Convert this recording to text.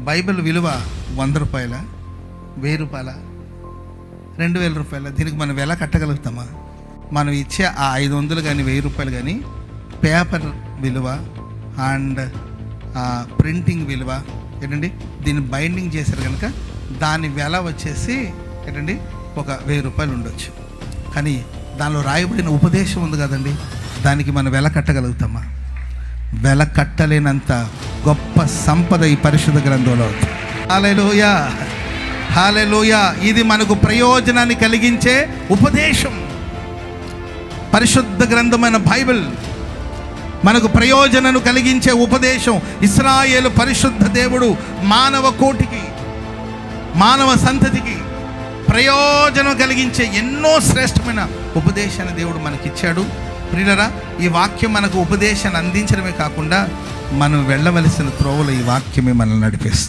Bible విలువ 100 రూపాయల, 1000 రూపాయల, 2000 రూపాయల? దీనికి మనం ఎలా కట్టగలుగుతామా? మనం ఇచ్చే ఆ 500 కానీ 1000 రూపాయలు కానీ పేపర్ విలువ అండ్ ప్రింటింగ్ విలువ ఏంటండి, దీన్ని బైండింగ్ చేశారు కనుక దాని వెల వచ్చేసి ఏంటండి ఒక 1000 రూపాయలు ఉండొచ్చు. కానీ దానిలో రాయబడిన ఉపదేశం ఉంది కదండి, దానికి మనం వెల కట్టగలుగుతామా? వెల కట్టలేనంత గొప్ప సంపద ఈ పరిశుద్ధ గ్రంథంలో. హల్లెలూయా, హల్లెలూయా. ఇది మనకు ప్రయోజనాన్ని కలిగించే ఉపదేశం. పరిశుద్ధ గ్రంథమైన బైబిల్ మనకు ప్రయోజనాన్ని కలిగించే ఉపదేశం. ఇశ్రాయేలు పరిశుద్ధ దేవుడు మానవ కోటికి, మానవ సంతతికి ప్రయోజనం కలిగించే ఎన్నో శ్రేష్టమైన ఉపదేశాన్ని దేవుడు మనకిచ్చాడు. ప్రియులరా, ఈ వాక్యం మనకు ఉపదేశాన్ని అందించడమే కాకుండా మనం వెళ్ళవలసిన త్రోవలో ఈ వాక్యమే మనల్ని నడిపిస్తుంది.